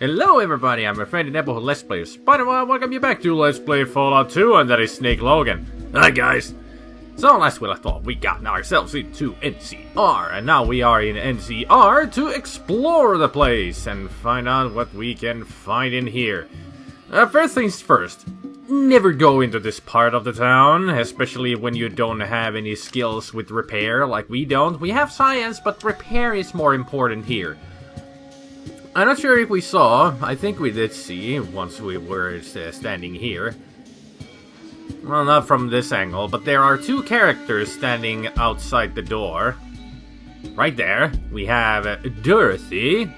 Hello everybody, I'm your friend and neighborhood Let's Player SpiderMwa. Welcome you back to Let's Play Fallout 2, and that is Snake Logan. Hi guys! So last we left off, we got ourselves into NCR, and now we are in NCR to explore the place and find out what we can find in here. First things first, never go into this part of the town, especially when you don't have any skills with repair like we don't. We have science, but repair is more important here. I'm not sure if we saw, I think we did see, once we were standing here. Well, not from this angle, but there are two characters standing outside the door. Right there, we have Dorothy.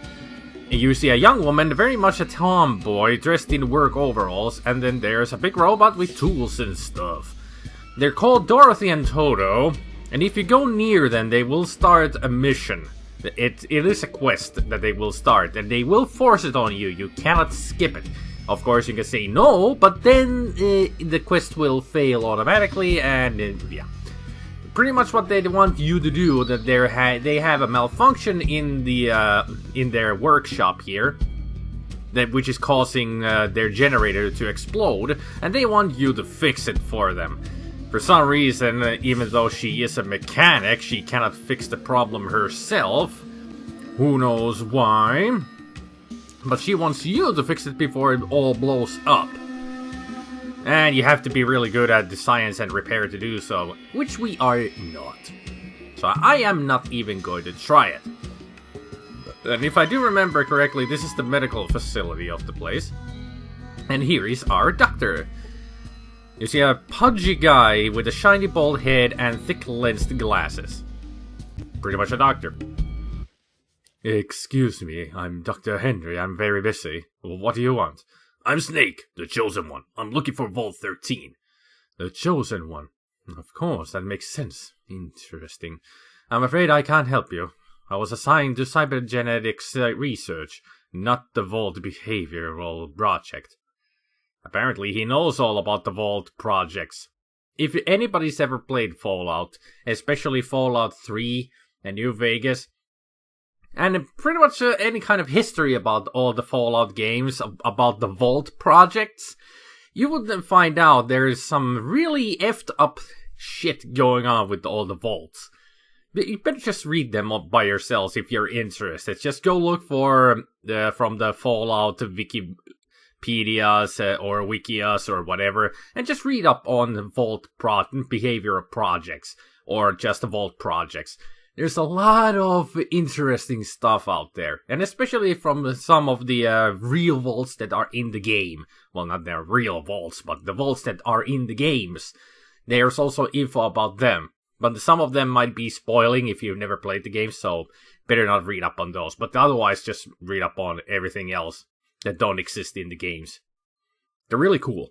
You see a young woman, very much a tomboy, dressed in work overalls, and then there's a big robot with tools and stuff. They're called Dorothy and Toto, and if you go near them, they will start a mission. It is a quest that they will start, and they will force it on you. You cannot skip it. Of course, you can say no, but then the quest will fail automatically, and yeah. Pretty much what they want you to do, that they have a malfunction in their workshop here, which is causing their generator to explode, and they want you to fix it for them. For some reason, even though she is a mechanic, she cannot fix the problem herself. Who knows why? But she wants you to fix it before it all blows up. And you have to be really good at the science and repair to do so, which we are not. So I am not even going to try it. And if I do remember correctly, this is the medical facility of the place. And here is our doctor. You see a pudgy guy with a shiny bald head and thick lensed glasses. Pretty much a doctor. Excuse me, I'm Dr. Henry, I'm very busy. What do you want? I'm Snake, the Chosen One. I'm looking for Vault 13. The Chosen One? Of course, that makes sense. Interesting. I'm afraid I can't help you. I was assigned to cybergenetics research, not the Vault behavioral project. Apparently he knows all about the Vault projects. If anybody's ever played Fallout, especially Fallout 3 and New Vegas, and pretty much any kind of history about all the Fallout games, about the Vault projects, you would then find out there is some really effed up shit going on with all the Vaults. You better just read them up by yourselves if you're interested. Just go look for from the Fallout Wikipedias or Wikias or whatever, and just read up on the Vault behavior projects, or just the Vault projects. There's a lot of interesting stuff out there, and especially from some of the real vaults that are in the game. Well, not their real vaults, but the vaults that are in the games. There's also info about them, but some of them might be spoiling if you've never played the game, so better not read up on those. But otherwise, just read up on everything else that don't exist in the games. They're really cool.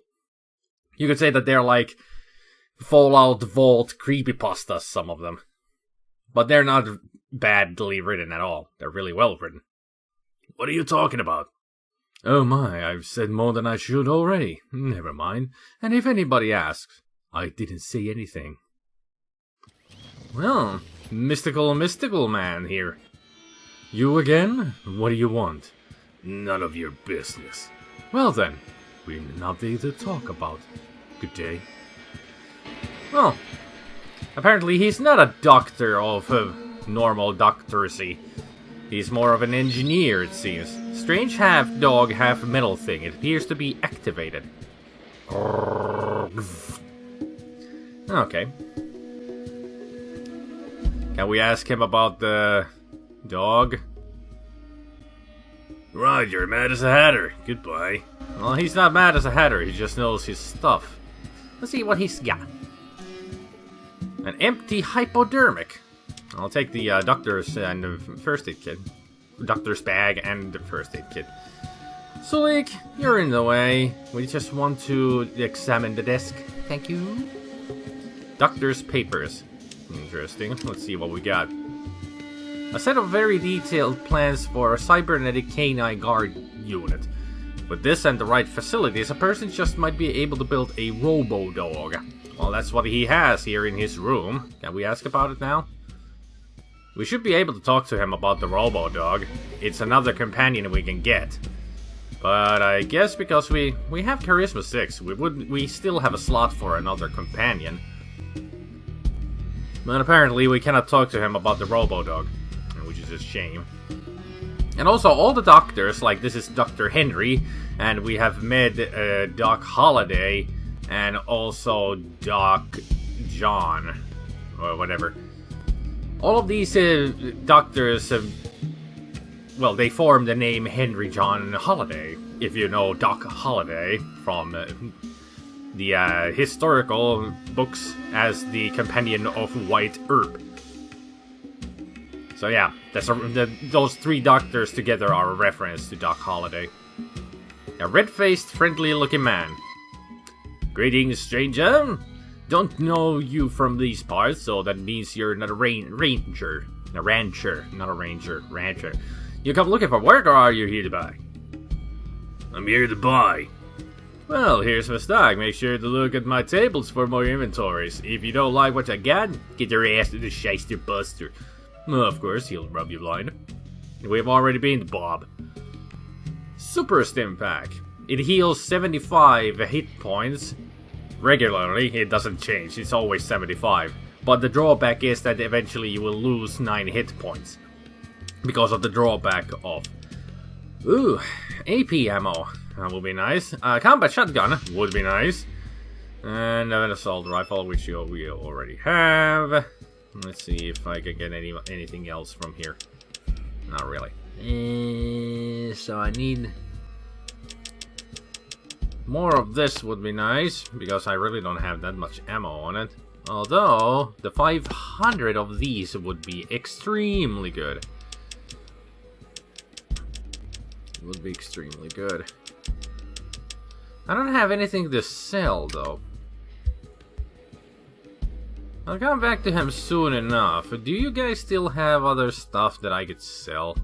You could say that they're like Fallout Vault creepypastas, some of them. But they're not badly written at all. They're really well written. What are you talking about? Oh my, I've said more than I should already. Never mind. And if anybody asks, I didn't say anything. Well, mystical man here. You again? What do you want? None of your business. Well then, we've nothing to talk about. Good day. Well, apparently he's not a doctor of normal doctoracy. He's more of an engineer, it seems. Strange half-dog, half-metal thing. It appears to be activated. Okay. Can we ask him about the dog? Right, you're mad as a hatter. Goodbye. Well, he's not mad as a hatter. He just knows his stuff. Let's see what he's got. An empty hypodermic. I'll take the doctor's and the first aid kit. Doctor's bag and the first aid kit. Sulik, you're in the way. We just want to examine the desk. Thank you. Doctor's papers. Interesting. Let's see what we got. A set of very detailed plans for a cybernetic canine guard unit. With this and the right facilities, a person just might be able to build a robo-dog. Well, that's what he has here in his room. Can we ask about it now? We should be able to talk to him about the robo-dog. It's another companion we can get. But I guess because we have Charisma 6, we still have a slot for another companion. But apparently we cannot talk to him about the Robo-Dog, which is a shame. And also all the doctors, like this is Dr. Henry, and we have met Doc Holliday, and also Doc John, or whatever. All of these doctors, well, they form the name Henry John Holliday, if you know Doc Holliday from the historical books as the companion of White Earp. So yeah, those three doctors together are a reference to Doc Holliday. A red-faced, friendly-looking man. Greetings, stranger. Don't know you from these parts, so that means you're not a ranger. A rancher, not a ranger. Rancher. You come looking for work, or are you here to buy? I'm here to buy. Well, here's my stock. Make sure to look at my tables for more inventories. If you don't like what I got, get your ass to the Shyster Buster. Well, of course, he'll rub you blind. We've already been to Bob. Super Stim Pack. It heals 75 hit points. Regularly, it doesn't change. It's always 75. But the drawback is that eventually you will lose 9 hit points. Because of the drawback of... Ooh, AP ammo. That would be nice. Combat shotgun would be nice. And an assault rifle, which we already have. Let's see if I can get anything else from here. Not really. So I need... more of this would be nice, because I really don't have that much ammo on it. Although, the 500 of these would be extremely good. It would be extremely good. I don't have anything to sell, though. I'll come back to him soon enough. Do you guys still have other stuff that I could sell?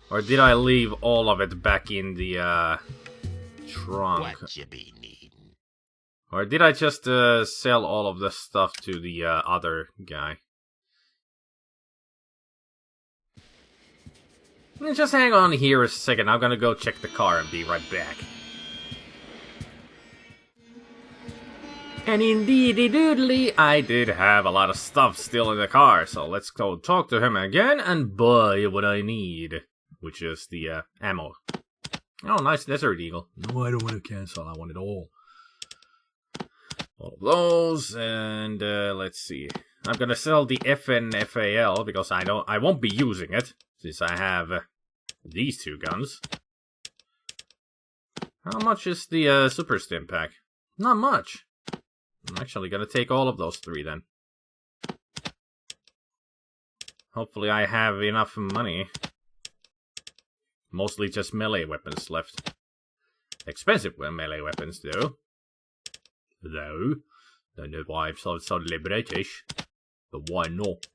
Or did I leave all of it back in the trunk? What you be needing? Or did I just sell all of the stuff to the other guy? Just hang on here a second. I'm gonna go check the car and be right back. And indeedy doodly, I did have a lot of stuff still in the car, so let's go talk to him again and buy what I need. Which is the ammo. Oh, nice Desert Eagle. No, I don't want to cancel. I want it all. All of those, and let's see. I'm gonna sell the FNFAL because I won't be using it since I have these two guns. How much is the Super Stim Pack? Not much. I'm actually gonna take all of those 3 then. Hopefully I have enough money. Mostly just melee weapons left. Expensive melee weapons though. Don't know why I'm so British. But why not?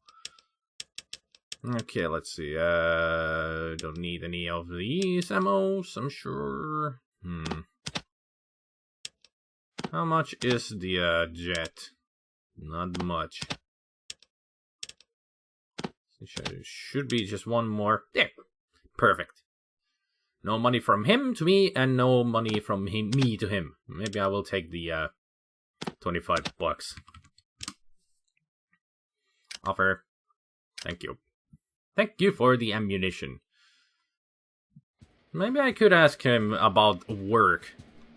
Okay, let's see. Don't need any of these ammos, I'm sure. How much is the jet? Not much. Should be just one more. There. Perfect. No money from him to me, and no money from me to him. Maybe I will take the 25 bucks. Offer. Thank you. Thank you for the ammunition. Maybe I could ask him about work.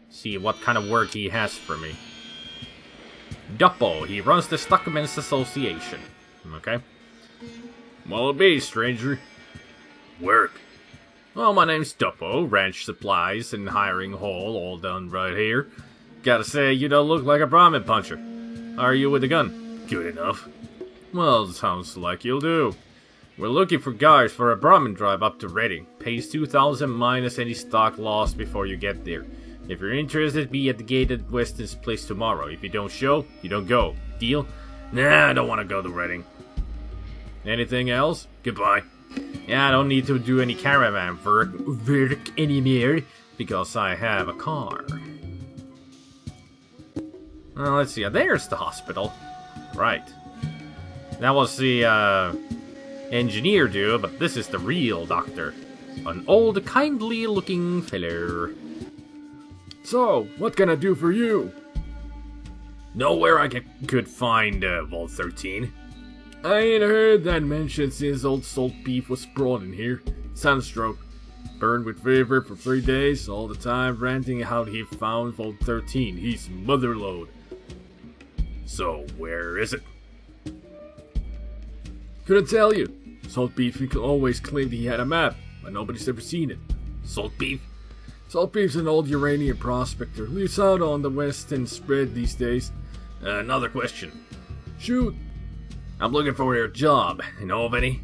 See what kind of work he has for me. Duppo, he runs the Stockmen's Association. Okay. What'll it be, stranger? Work. Well, my name's Duppo, ranch supplies and hiring haul, all done right here. Gotta say, you don't look like a Brahmin puncher. Are you with a gun? Good enough. Well, sounds like you'll do. We're looking for guys for a Brahmin drive up to Reading. Pays 2,000 minus any stock lost before you get there. If you're interested, be at the gate at Weston's place tomorrow. If you don't show, you don't go. Deal? Nah, I don't want to go to Reading. Anything else? Goodbye. Yeah, I don't need to do any caravan work anymore, because I have a car. Let's see, there's the hospital. Right. That was the engineer dude, but this is the real doctor. An old, kindly-looking feller. So, what can I do for you? Know where I could find Vault 13? I ain't heard that mentioned since old salt beef was brought in here. Sunstroke. Burned with fever for 3 days, all the time ranting how he found Vault 13. He's motherlode. So, where is it? Couldn't tell you. Salt beef always claimed he had a map, but nobody's ever seen it. Salt beef? Salt beef's an old uranium prospector. Lives out on the western spread these days. Another question. Shoot. I'm looking for your job. You know of any?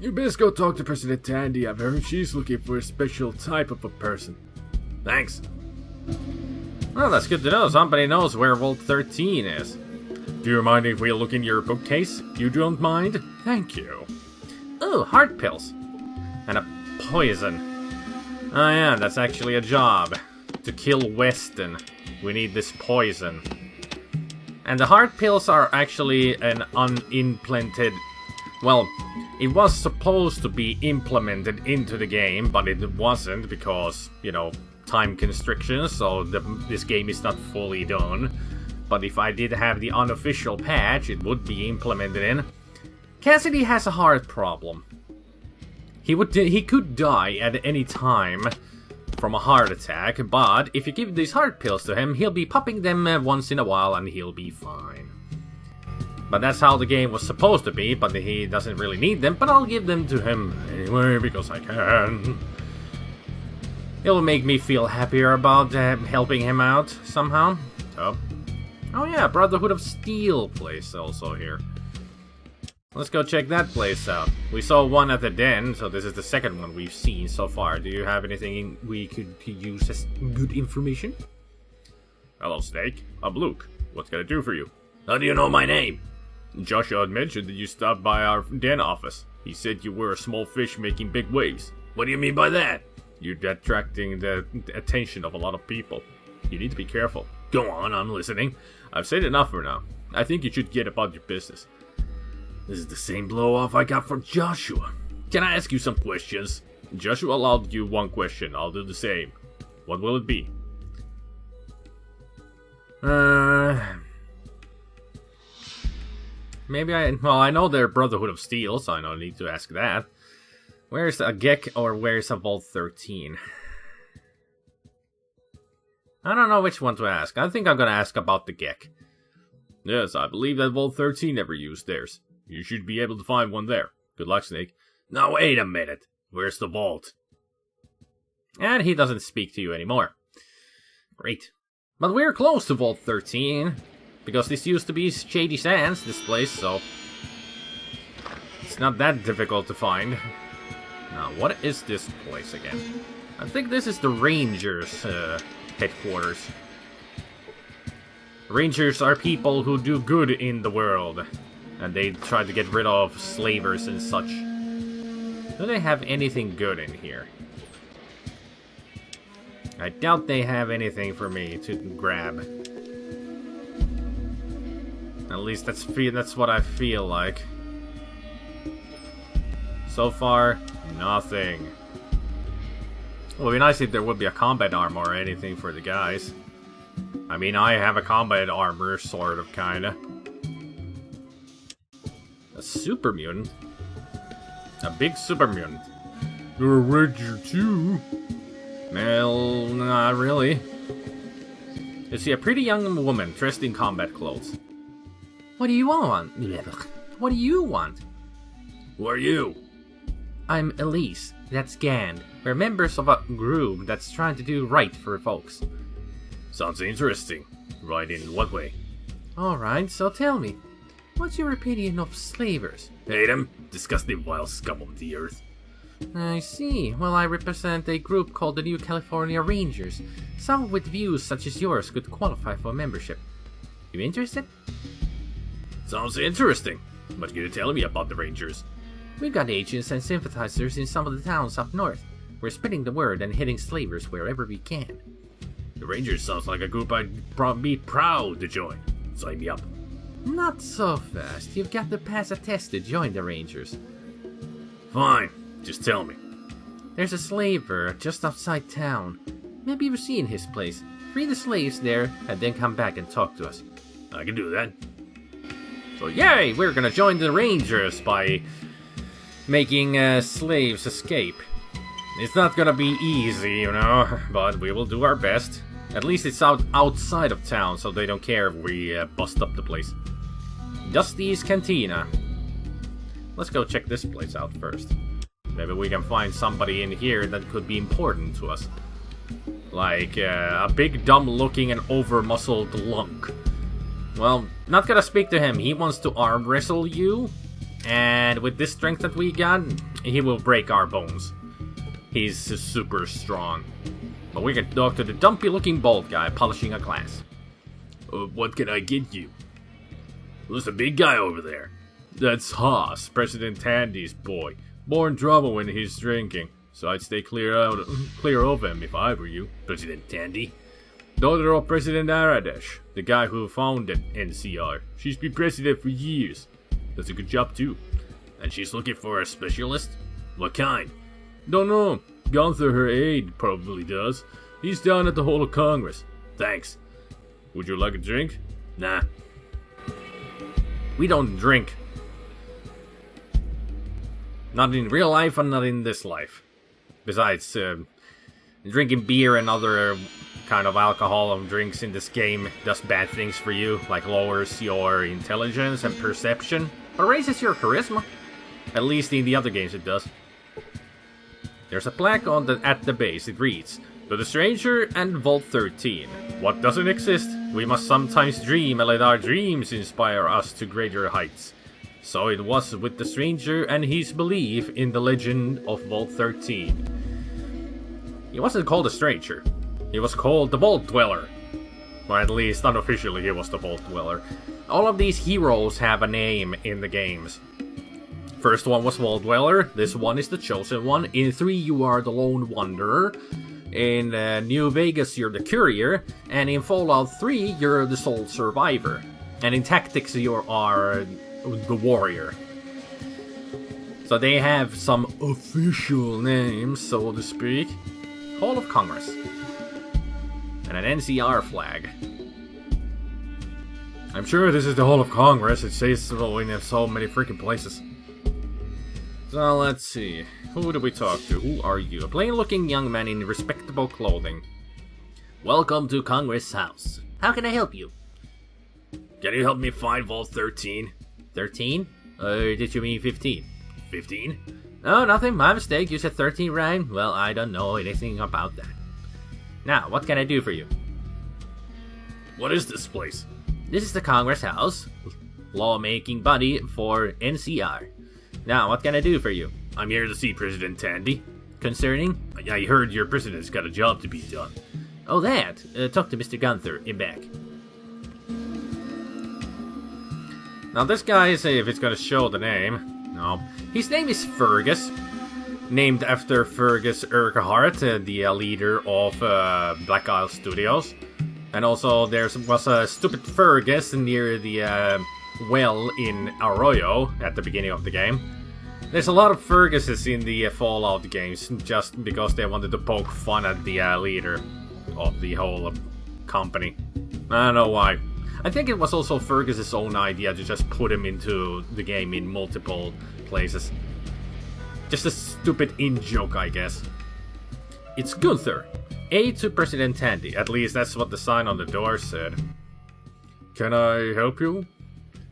You best go talk to President Tandi. I've heard she's looking for a special type of a person. Thanks. Well, that's good to know. Somebody knows where Vault 13 is. Do you mind if we look in your bookcase? You don't mind? Thank you. Oh, heart pills. And a poison. Oh yeah, that's actually a job. To kill Weston, we need this poison. And the heart pills are actually an unimplemented... Well, it was supposed to be implemented into the game, but it wasn't because, you know, time constrictions, so this game is not fully done. But if I did have the unofficial patch, it would be implemented in. Cassidy has a heart problem. He could die at any time from a heart attack, but if you give these heart pills to him, he'll be popping them once in a while and he'll be fine. But that's how the game was supposed to be, but he doesn't really need them, but I'll give them to him anyway, because I can. It'll make me feel happier about helping him out, somehow. So. Oh yeah, Brotherhood of Steel place also here. Let's go check that place out. We saw one at the den, so this is the second one we've seen so far. Do you have anything we could use as good information? Hello, Snake. I'm Luke. What can I do for you? How do you know my name? Joshua had mentioned that you stopped by our den office. He said you were a small fish making big waves. What do you mean by that? You're attracting the attention of a lot of people. You need to be careful. Go on, I'm listening. I've said enough for now. I think you should get about your business. This is the same blow-off I got from Joshua. Can I ask you some questions? Joshua allowed you one question. I'll do the same. What will it be? Maybe I know they're Brotherhood of Steel, so I don't need to ask that. Where's a Gek or where's a Vault 13? I don't know which one to ask. I think I'm gonna ask about the Gek. Yes, I believe that Vault 13 never used theirs. You should be able to find one there. Good luck, Snake. Now wait a minute. Where's the vault? And he doesn't speak to you anymore. Great. But we're close to Vault 13. Because this used to be Shady Sands, this place, so... it's not that difficult to find. Now, what is this place again? I think this is the Rangers' headquarters. Rangers are people who do good in the world. And they try to get rid of slavers and such. Do they have anything good in here? I doubt they have anything for me to grab. At least that's what I feel like. So far, nothing. It would be nice if there would be a combat armor or anything for the guys. I mean, I have a combat armor, sort of, kinda. A super mutant? A big super mutant. You're a ranger too. Well, not really. You see a pretty young woman dressed in combat clothes. What do you want? What do you want? Who are you? I'm Elise. That's Gand. We're members of a group that's trying to do right for folks. Sounds interesting. Right in what way? Alright, so tell me. What's your opinion of slavers? Hate them. Disgusting vile scum of the earth. I see. Well, I represent a group called the New California Rangers. Some with views such as yours could qualify for membership. You interested? Sounds interesting. What can you tell me about the Rangers? We've got agents and sympathizers in some of the towns up north. We're spreading the word and hitting slavers wherever we can. The Rangers sounds like a group I'd be proud to join. Sign me up. Not so fast. You've got to pass a test to join the Rangers. Fine. Just tell me. There's a slaver just outside town. Maybe you've seen his place. Free the slaves there, and then come back and talk to us. I can do that. So yay, we're gonna join the Rangers by making slaves escape. It's not gonna be easy, you know, but we will do our best. At least it's outside of town, so they don't care if we bust up the place. Dusty's Cantina. Let's go check this place out first. Maybe we can find somebody in here that could be important to us. Like a big dumb-looking and over-muscled lunk. Well, not gonna speak to him. He wants to arm wrestle you. And with this strength that we got, he will break our bones. He's super strong. But we can talk to the dumpy-looking bald guy polishing a glass. What can I get you? Who's the big guy over there? That's Haas, President Tandy's boy. Born trouble when he's drinking, so I'd stay clear of him if I were you. President Tandi? Daughter of President Aradesh, the guy who founded NCR. She's been president for years. Does a good job too. And she's looking for a specialist? What kind? Don't know. Gunther, her aide, probably does. He's down at the Hall of Congress. Thanks. Would you like a drink? Nah. We don't drink. Not in real life and not in this life. Besides, drinking beer and other kind of alcohol and drinks in this game does bad things for you, like lowers your intelligence and perception, but raises your charisma. At least in the other games it does. There's a plaque at the base. It reads, "To the stranger and Vault 13. What doesn't exist, we must sometimes dream and let our dreams inspire us to greater heights." So it was with the stranger and his belief in the legend of Vault 13. He wasn't called a stranger. He was called the Vault Dweller. Or at least unofficially he was the Vault Dweller. All of these heroes have a name in the games. First one was Vault Dweller. This one is the Chosen One. In 3 you are the Lone Wanderer. In New Vegas you're the Courier. And in Fallout 3 you're the Sole Survivor. And in Tactics you are the Warrior. So they have some official names, so to speak. Hall of Congress. And an NCR flag. I'm sure this is the Hall of Congress. It says so in so many freaking places. So let's see. Who do we talk to? Who are you? A plain-looking young man in respectable clothing. Welcome to Congress House. How can I help you? Can you help me find Vault 13? 13? Did you mean 15? 15? Oh, nothing. My mistake. You said 13, right? Well, I don't know anything about that. Now, what can I do for you? What is this place? This is the Congress House. Lawmaking body for NCR. Now, what can I do for you? I'm here to see President Tandi. Concerning? I heard your president's got a job to be done. Oh, that? Talk to Mr. Gunther in back. Now, this guy, if it's gonna show the name. No. His name is Fergus. Named after Fergus Urquhart, the leader of Black Isle Studios. And also, there was a stupid Fergus near the well in Arroyo at the beginning of the game. There's a lot of Ferguses in the Fallout games, just because they wanted to poke fun at the leader of the whole company. I don't know why. I think it was also Fergus's own idea to just put him into the game in multiple places. Just a stupid in-joke, I guess. It's Gunther. Aide to President Tandi. At least that's what the sign on the door said. Can I help you?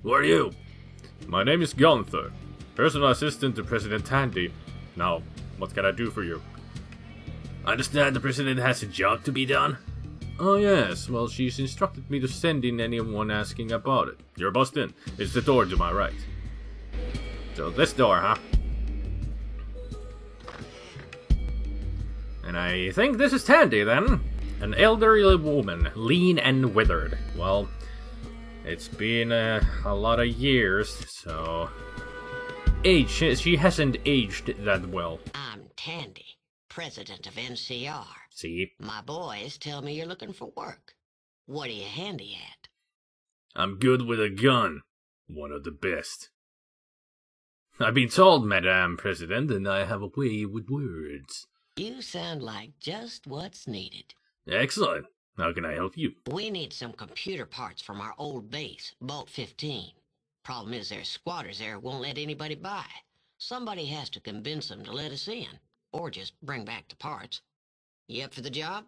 Who are you? My name is Gunther. Personal assistant to President Tandi. Now, what can I do for you? I understand the president has a job to be done. Oh yes, well she's instructed me to send in anyone asking about it. You're bussed in. It's the door to my right. So this door, huh? And I think this is Tandi, then. An elderly woman, lean and withered. Well, it's been a lot of years, so... she hasn't aged that well. I'm Tandi, president of NCR. See? My boys tell me you're looking for work. What are you handy at? I'm good with a gun. One of the best. I've been told, Madame President, and I have a way with words. You sound like just what's needed. Excellent. How can I help you? We need some computer parts from our old base, Vault 15. Problem is there's squatters there who won't let anybody by. Somebody has to convince them to let us in, or just bring back the parts. You up for the job?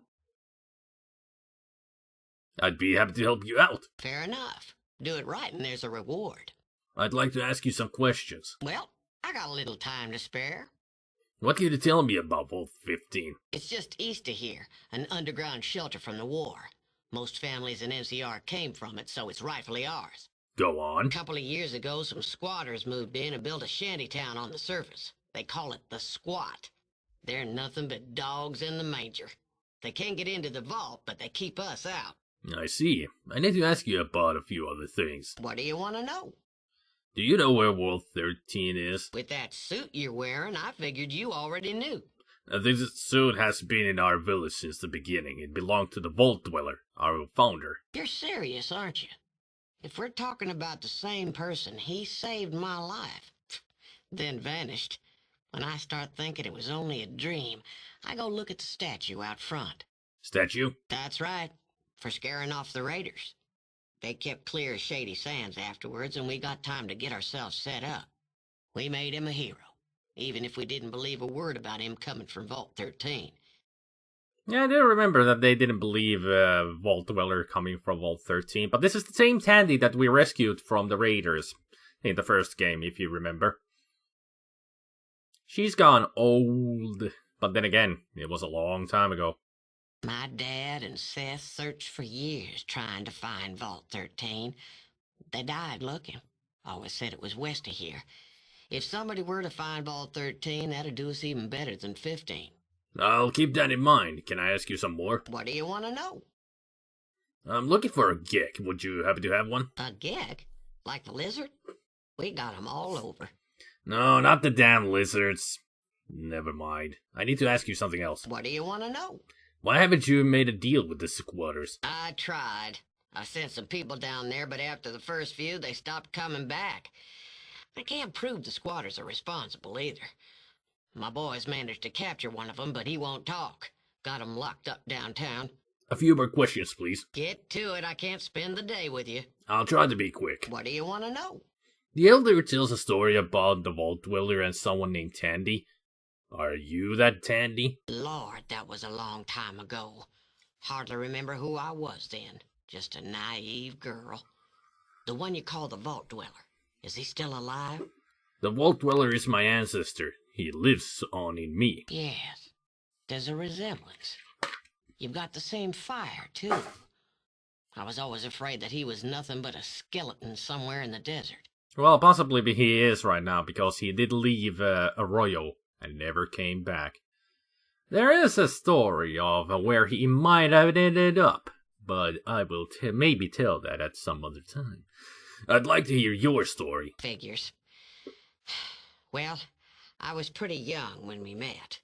I'd be happy to help you out. Fair enough. Do it right and there's a reward. I'd like to ask you some questions. Well, I got a little time to spare. What can you tell me about Vault 15? It's just east of here, an underground shelter from the war. Most families in NCR came from it, so it's rightfully ours. Go on. A couple of years ago, some squatters moved in and built a shanty town on the surface. They call it the Squat. They're nothing but dogs in the manger. They can't get into the vault, but they keep us out. I see. I need to ask you about a few other things. What do you want to know? Do you know where Vault 13 is? With that suit you're wearing, I figured you already knew. This suit has been in our village since the beginning. It belonged to the Vault Dweller, our founder. You're serious, aren't you? If we're talking about the same person, he saved my life, then vanished. When I start thinking it was only a dream, I go look at the statue out front. Statue? That's right, for scaring off the raiders. They kept clear of Shady Sands afterwards, and we got time to get ourselves set up. We made him a hero, even if we didn't believe a word about him coming from Vault 13. Yeah, I do remember that they didn't believe Vault Dweller coming from Vault 13, but this is the same Tandi that we rescued from the raiders in the first game, if you remember. She's gone old, but then again, it was a long time ago. My dad and Seth searched for years trying to find Vault 13. They died looking. Always said it was west of here. If somebody were to find Vault 13, that'd do us even better than 15. I'll keep that in mind. Can I ask you some more? What do you want to know? I'm looking for a gek. Would you happen to have one? A gek? Like the lizard? We got 'em all over. No, not the damn lizards. Never mind. I need to ask you something else. What do you want to know? Why haven't you made a deal with the squatters? I tried. I sent some people down there, but after the first few, they stopped coming back. I can't prove the squatters are responsible either. My boys managed to capture one of them, but he won't talk. Got him locked up downtown. A few more questions, please. Get to it. I can't spend the day with you. I'll try to be quick. What do you want to know? The Elder tells a story about the Vault Dweller and someone named Tandi. Are you that Tandi? Lord, that was a long time ago. Hardly remember who I was then. Just a naive girl. The one you call the Vault Dweller. Is he still alive? The Vault Dweller is my ancestor. He lives on in me. Yes. There's a resemblance. You've got the same fire, too. I was always afraid that he was nothing but a skeleton somewhere in the desert. Well, possibly he is right now, because he did leave Arroyo and never came back. There is a story of where he might have ended up, but I will maybe tell that at some other time. I'd like to hear your story. Figures. Well, I was pretty young when we met.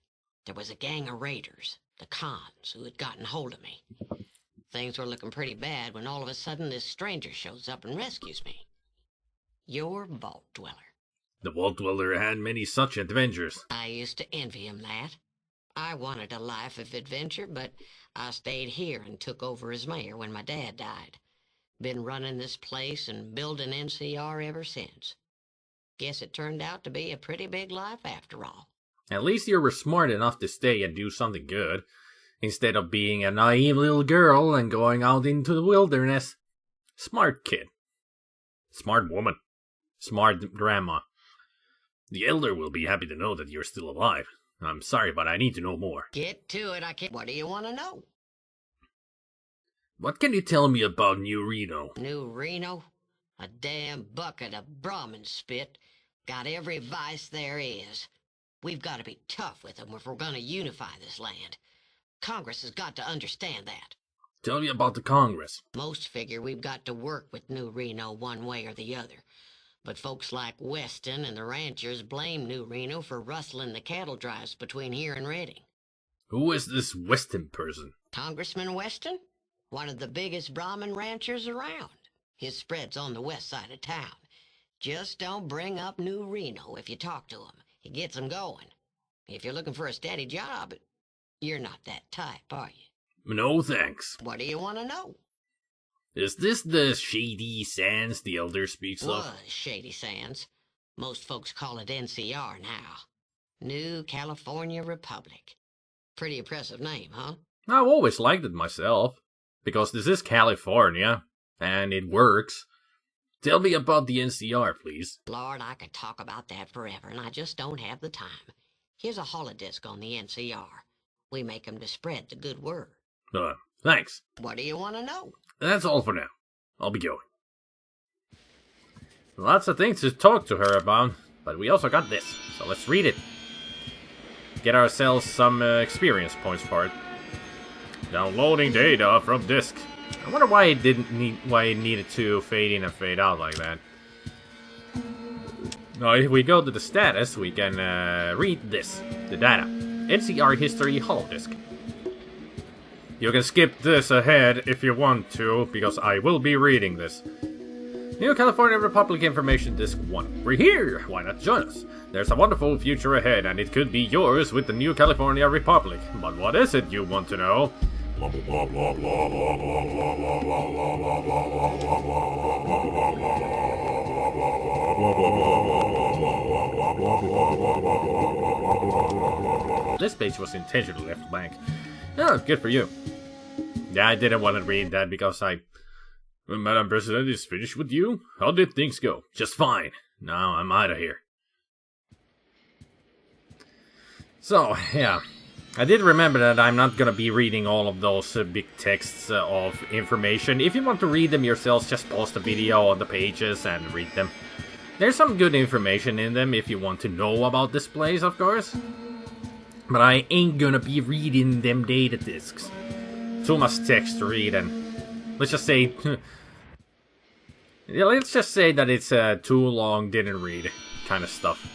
There was a gang of raiders, the Khans, who had gotten hold of me. Things were looking pretty bad when all of a sudden this stranger shows up and rescues me. Your Vault Dweller. The Vault Dweller had many such adventures. I used to envy him that. I wanted a life of adventure, but I stayed here and took over as mayor when my dad died. Been running this place and building NCR ever since. Guess it turned out to be a pretty big life after all. At least you were smart enough to stay and do something good, instead of being a naive little girl and going out into the wilderness. Smart kid. Smart woman. Smart grandma. The Elder will be happy to know that you're still alive. I'm sorry, but I need to know more. Get to it, I can't. What do you want to know? What can you tell me about New Reno? New Reno? A damn bucket of Brahmin spit. Got every vice there is. We've got to be tough with them if we're going to unify this land. Congress has got to understand that. Tell me about the Congress. Most figure we've got to work with New Reno one way or the other. But folks like Weston and the ranchers blame New Reno for rustling the cattle drives between here and Redding. Who is this Weston person? Congressman Weston? One of the biggest Brahmin ranchers around. His spread's on the west side of town. Just don't bring up New Reno if you talk to him. It gets him going. If you're looking for a steady job, You're not that type, are you? No thanks. What do you want to know? Is this the Shady Sands the Elder speaks of? Was Shady Sands. Most folks call it NCR now. New California Republic. Pretty impressive name, huh? I've always liked it myself, because this is California, and it works. Tell me about the NCR, please. Lord, I could talk about that forever, and I just don't have the time. Here's a holodisc on the NCR. We make 'em to spread the good word. Thanks. What do you want to know? That's all for now. I'll be going. Lots of things to talk to her about, but we also got this, so let's read it. Get ourselves some experience points for it. Downloading data from disk. I wonder why it needed to fade in and fade out like that. Now, if we go to the status, we can read this, the data. NCR History Holodisk. You can skip this ahead if you want to, because I will be reading this. New California Republic Information Disc 1. We're here! Why not join us? There's a wonderful future ahead, and it could be yours with the New California Republic. But what is it you want to know? This page was intentionally left blank. Oh, good for you. Yeah, I didn't want to read that because When Madam President is finished with you, how did things go? Just fine. Now I'm out of here. So, yeah. I did remember that I'm not gonna be reading all of those big texts of information. If you want to read them yourselves, just pause the video on the pages and read them. There's some good information in them if you want to know about this place, of course. But I ain't gonna be reading them data discs. Too much text to read, and let's just say... yeah, let's just say that it's too long, didn't read kind of stuff.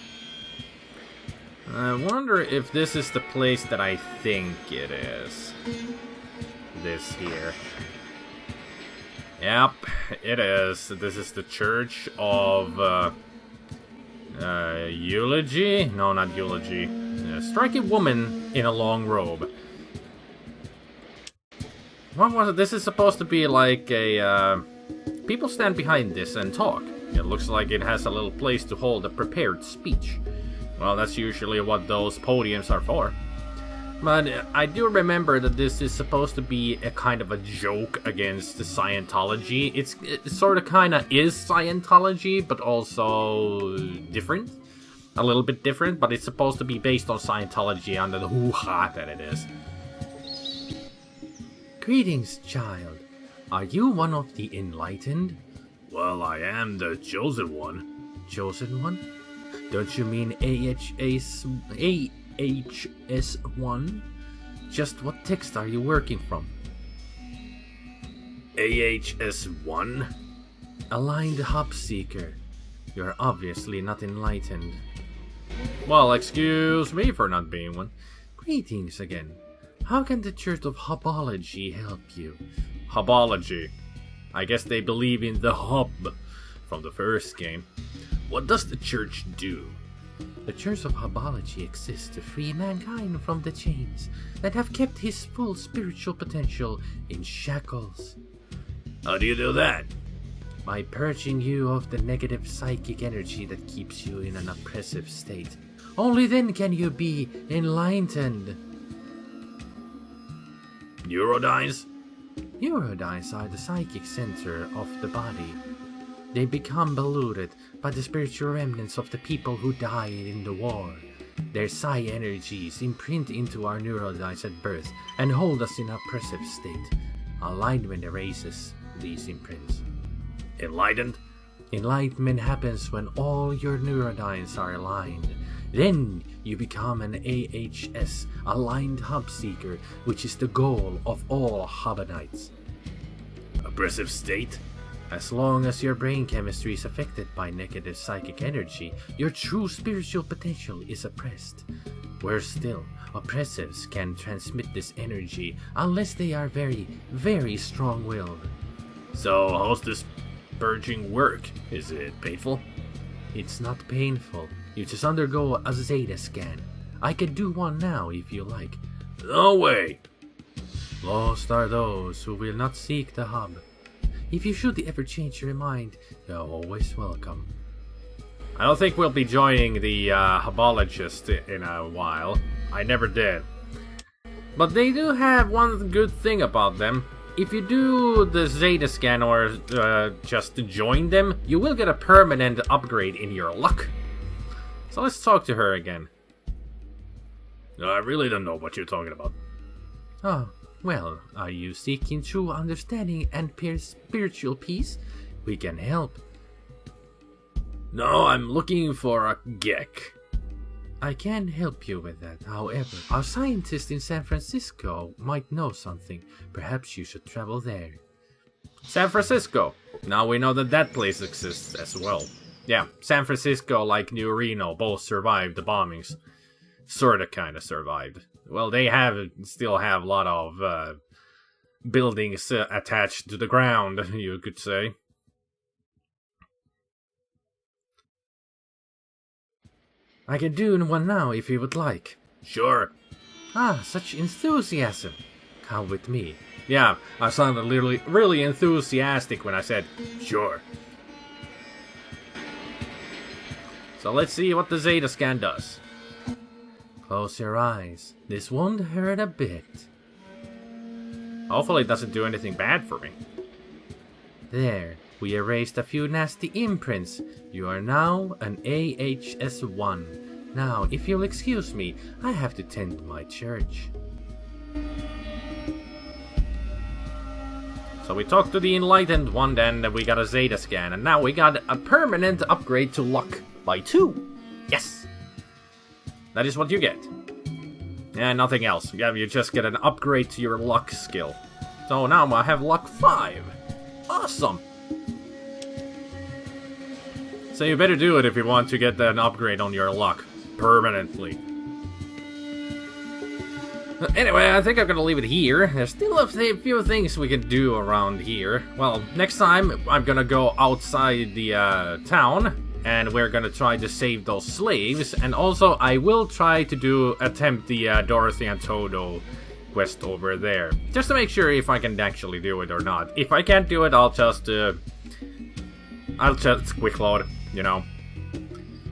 I wonder if this is the place that I think it is. This here. Yep, it is. This is the Church of... Eulogy? No, not Eulogy. A striking woman in a long robe. What was it? This is supposed to be like a... people stand behind this and talk. It looks like it has a little place to hold a prepared speech. Well, that's usually what those podiums are for. But I do remember that this is supposed to be a kind of a joke against Scientology. It sort of kind of is Scientology, but also different. A little bit different, but it's supposed to be based on Scientology under the hoo-ha that it is. Greetings, child. Are you one of the enlightened? Well, I am the chosen one. Chosen one? Don't you mean AHS1? Just what text are you working from? AHS1? Aligned Hop Seeker. You're obviously not enlightened. Well, excuse me for not being one. Greetings again. How can the Church of Hobology help you? Hobology. I guess they believe in the hub from the first game. What does the church do? The Church of Hobology exists to free mankind from the chains that have kept his full spiritual potential in shackles. How do you do that? By purging you of the negative psychic energy that keeps you in an oppressive state. Only then can you be enlightened. Neurodynes? Neurodynes are the psychic center of the body. They become polluted by the spiritual remnants of the people who died in the war. Their psi energies imprint into our neurodynes at birth and hold us in an oppressive state. Alignment erases these imprints. Enlightened? Enlightenment happens when all your neurodynes are aligned. Then you become an AHS, Aligned Hub Seeker, which is the goal of all Hobbonites. Oppressive state? As long as your brain chemistry is affected by negative psychic energy, your true spiritual potential is oppressed. Worse still, oppressives can transmit this energy unless they are very, very strong-willed. So, how's this purging work? Is it painful? It's not painful. You just undergo a Zeta scan. I could do one now if you like. No way. Lost are those who will not seek the hub. If you should ever change your mind, you're always welcome. I don't think we'll be joining the hubologist in a while. I never did. But they do have one good thing about them. If you do the Zeta scan or just join them, you will get a permanent upgrade in your luck. So let's talk to her again. I really don't know what you're talking about. Oh, well, are you seeking true understanding and spiritual peace? We can help. No, I'm looking for a geck. I can help you with that. However, our scientist in San Francisco might know something. Perhaps you should travel there. San Francisco. Now we know that that place exists as well. Yeah, San Francisco, like New Reno, both survived the bombings. Sorta, kinda survived. Well, they still have a lot of buildings attached to the ground, you could say. I can do one now if you would like. Sure. Ah, such enthusiasm. Come with me. Yeah, I sounded literally really enthusiastic when I said, sure. So let's see what the Zeta scan does. Close your eyes. This won't hurt a bit. Hopefully it doesn't do anything bad for me. There. We erased a few nasty imprints. You are now an AHS-1. Now, if you'll excuse me, I have to tend to my church. So we talked to the Enlightened one, then we got a Zeta scan, and now we got a permanent upgrade to luck by 2. Yes! That is what you get. And nothing else. Yeah, you just get an upgrade to your luck skill. So now I have luck 5. Awesome! So you better do it if you want to get an upgrade on your luck. Permanently. Anyway, I think I'm gonna leave it here. There's still a few things we can do around here. Well, next time I'm gonna go outside the town. And we're gonna try to save those slaves. And also, I will try to attempt the Dorothy and Toto quest over there. Just to make sure if I can actually do it or not. If I can't do it, I'll just quick load, you know,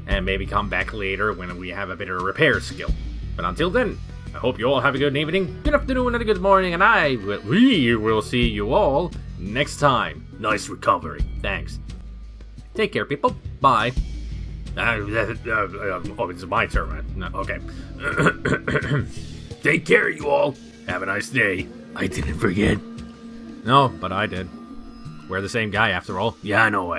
and maybe come back later when we have a better repair skill. But until then, I hope you all have a good evening, good afternoon, and a good morning, and we will see you all next time. Nice recovery. Thanks. Take care, people. Bye. Oh, it's my turn, man. No, okay. Take care, you all. Have a nice day. I didn't forget. No, but I did. We're the same guy, after all. Yeah, I know.